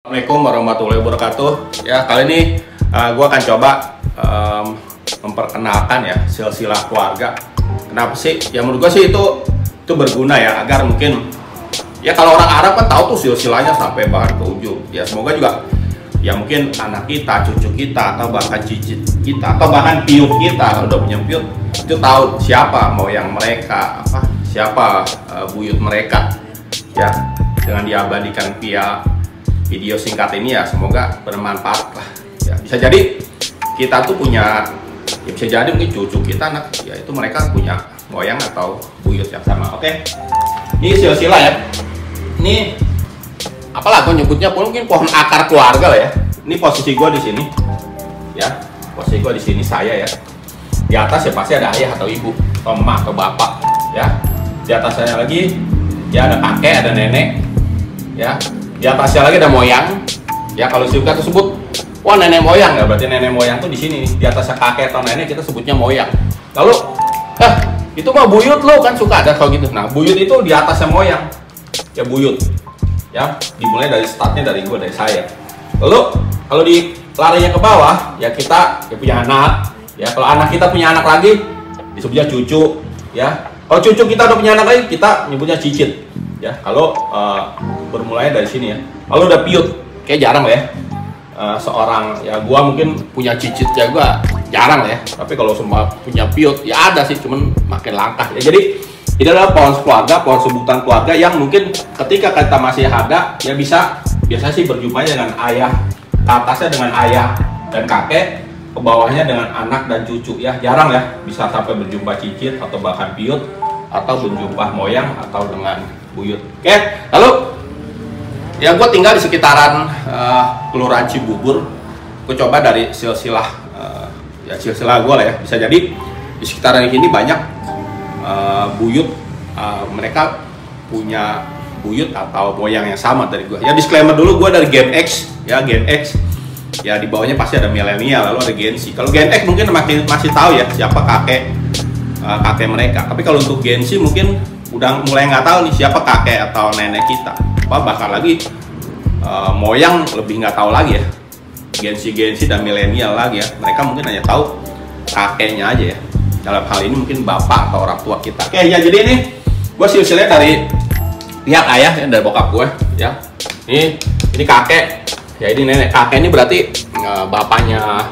Assalamualaikum warahmatullahi wabarakatuh. Ya, kali ini gue akan coba memperkenalkan ya silsilah keluarga. Kenapa sih? Ya menurut gue sih itu berguna ya, agar mungkin ya kalau orang Arab kan tahu tuh silsilahnya sampai bahkan ke ujung. Ya semoga juga ya mungkin anak kita, cucu kita, atau bahkan cicit kita, atau bahkan piut kita kalau udah punya piut itu tahu siapa moyang mereka, siapa buyut mereka. Ya dengan diabadikan via video singkat ini ya semoga bermanfaat lah. Ya bisa jadi kita tuh punya, ya bisa jadi mungkin cucu kita anak, ya itu mereka punya moyang atau buyut yang sama. Oke, ini silsilah ya. Ini apalah gue nyebutnya, mungkin pohon akar keluarga lah ya. Ini posisi gue di sini, ya posisi gue di sini saya ya. Di atas ya pasti ada ayah atau ibu, atau emak atau bapak, ya. Di atas saya lagi ya ada kakek, ada nenek, ya. Di atasnya lagi ada moyang, ya kalau kita tersebut, wah nenek moyang ya, berarti nenek moyang tuh di sini. Di atasnya kakek atau nenek kita sebutnya moyang. Lalu, itu mah buyut lo kan suka ada kalau gitu. Nah buyut itu di atasnya moyang, ya buyut, ya dimulai dari startnya dari gue, dari saya. Lalu kalau di larinya ke bawah, ya kita ya punya anak, ya kalau anak kita punya anak lagi disebutnya cucu, ya kalau cucu kita udah punya anak lagi kita nyebutnya cicit. Ya kalau bermulai dari sini ya. Lalu udah piut, kayak jarang lah ya. Seorang ya gua mungkin punya cicit ya gua jarang lah ya. Tapi kalau semua punya piut ya ada sih, cuman makin langka ya. Jadi ini adalah pohon keluarga, pohon sebutan keluarga yang mungkin ketika kita masih ada ya biasa sih berjumpanya dengan ayah, ke atasnya dengan ayah dan kakek, ke bawahnya dengan anak dan cucu ya. Jarang ya bisa sampai berjumpa cicit atau bahkan piut, atau berjumpa moyang atau dengan buyut. Oke, lalu ya gue tinggal di sekitaran Kelurahan Cibubur. Gue coba dari silsilah ya silsilah gue lah ya. Bisa jadi di sekitaran ini banyak buyut, mereka punya buyut atau moyang yang sama dari gue. Ya disclaimer dulu, gue dari Gen X ya, Gen X. Ya di bawahnya pasti ada milenial, lalu ada Gen Z. Kalau Gen X mungkin masih tahu ya siapa kakek mereka. Tapi kalau untuk Gen Z mungkin udah mulai nggak tahu nih siapa kakek atau nenek kita. Bahkan lagi moyang lebih nggak tahu lagi ya. Gen Z dan milenial lagi ya. Mereka mungkin hanya tahu kakeknya aja ya. Dalam hal ini mungkin bapak atau orang tua kita. Oke ya, jadi ini gue silsilahnya dari pihak ayah ya, dari bokap gue ya. Ini kakek ya, ini nenek. Kakek ini berarti bapaknya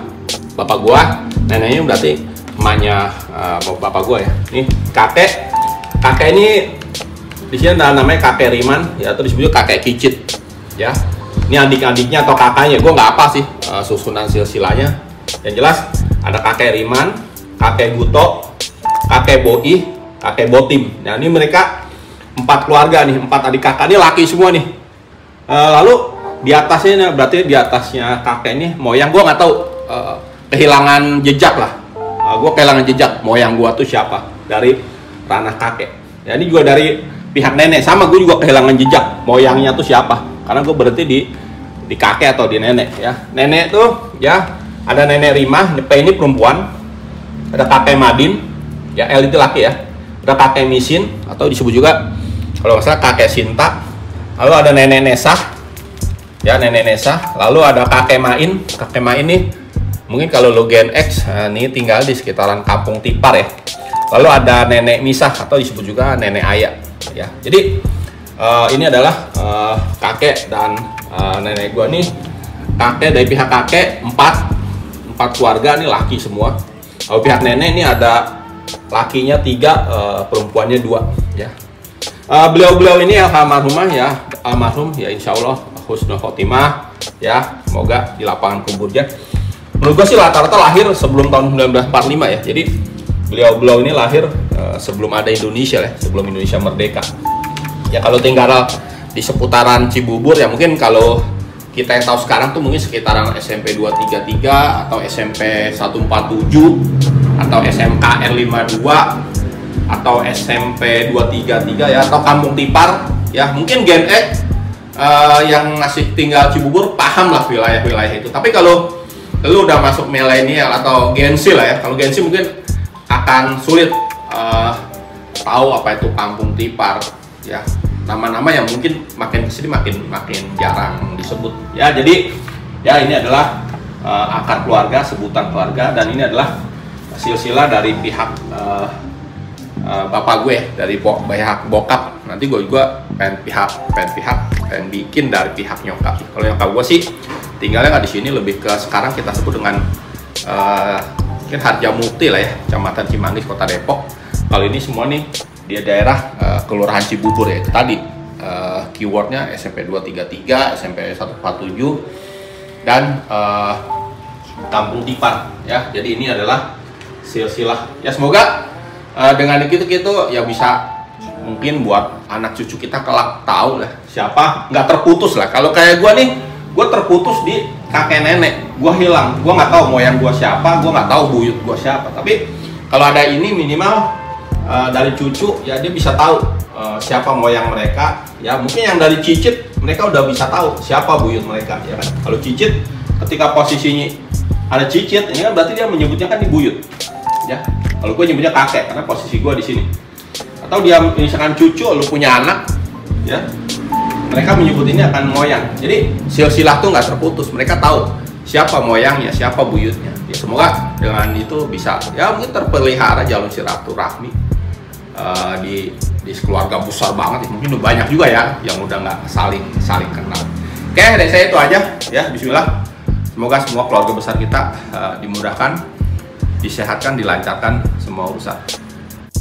bapak gue, neneknya berarti emaknya bapak gue ya. Ini kakek ini di sini ada namanya kakek Riman ya, atau disebut kakek Kicit ya. Ini adik-adiknya atau kakaknya, gue nggak apa sih susunan silsilahnya. Yang jelas ada kakek Riman, kakek Guto, kakek Boi, kakek Botim. Nah ini mereka 4 keluarga nih, 4 adik kakak, ini laki semua nih. Lalu di atasnya berarti di atasnya kakek ini moyang, gue nggak tahu, kehilangan jejak lah. Gue kehilangan jejak moyang gue tuh siapa dari ranah kakek. Ya ini juga dari pihak nenek, sama gue juga kehilangan jejak moyangnya tuh siapa, karena gue berhenti di kakek atau di nenek ya. Nenek tuh ya ada nenek Rimah, ini perempuan, ada kakek Madin ya, L itu laki ya, ada kakek Misin atau disebut juga kalau nggak salah kakek Sinta. Lalu ada nenek Nesah ya, nenek Nesah. Lalu ada kakek Main. Kakek Main nih mungkin kalau lo Gen X nih tinggal di sekitaran Kampung Tipar ya. Lalu ada nenek Misah atau disebut juga nenek Ayah ya. Jadi ini adalah kakek dan nenek gua nih. Kakek dari pihak kakek 4 keluarga nih laki semua. Lalu pihak nenek ini ada lakinya 3, perempuannya 2 ya. Beliau ini almarhumah ya, almarhum ya, insya Allah husnul khotimah ya, semoga di lapangan kuburnya. Menurut gua sih rata-rata lahir sebelum tahun 1945 ya. Jadi beliau ini lahir sebelum ada Indonesia ya, sebelum Indonesia merdeka. Ya kalau tinggal di seputaran Cibubur ya, mungkin kalau kita yang tahu sekarang tuh mungkin sekitaran SMP 233 atau SMP 147 atau SMK R52 atau SMP 233 ya, atau Kampung Tipar ya. Mungkin Gen X yang masih tinggal Cibubur paham lah wilayah-wilayah itu. Tapi kalau lu udah masuk milenial atau Gen Z lah ya, kalau Gen Z mungkin akan sulit tahu apa itu Kampung Tipar ya. nama-nama yang mungkin makin kesini makin jarang disebut ya. Jadi ya ini adalah akar keluarga, sebutan keluarga, dan ini adalah silsilah dari pihak bapak gue, dari pihak bokap. Nanti gue juga pengen bikin dari pihak nyokap. Kalau nyokap gue sih tinggalnya nggak di sini, lebih ke sekarang kita sebut dengan mungkin Harjamukti lah ya, Kecamatan Cimanggis, Kota Depok. Kalau ini semua nih di daerah Kelurahan Cibubur ya, itu tadi keywordnya SMP 233, SMP 147, dan Kampung Tipar ya. Jadi ini adalah silsilah ya, semoga dengan itu ya bisa mungkin buat anak cucu kita kelak tahu lah siapa, nggak terputus lah. Kalau kayak gue nih, gue terputus di kakek nenek, gue hilang, gue nggak tahu moyang gue siapa, gue nggak tahu buyut gue siapa. Tapi kalau ada ini minimal dari cucu ya, dia bisa tahu siapa moyang mereka ya. Mungkin yang dari cicit mereka udah bisa tahu siapa buyut mereka ya kan. Kalau cicit ketika posisinya ada cicit, ini kan berarti dia menyebutnya kan di buyut ya. Kalau gue nyebutnya kakek karena posisi gue di sini. Atau dia misalkan cucu, lu punya anak ya, mereka menyebut ini akan moyang. Jadi silsilah tuh nggak terputus, mereka tahu siapa moyangnya, siapa buyutnya ya. Semoga dengan itu bisa ya mungkin terpelihara jalur silaturahmi di keluarga besar banget ya. Mungkin udah banyak juga ya yang udah nggak saling kenal. Oke, dari saya itu aja ya. Bismillah, semoga semua keluarga besar kita dimudahkan, disehatkan, dilancarkan semua urusan.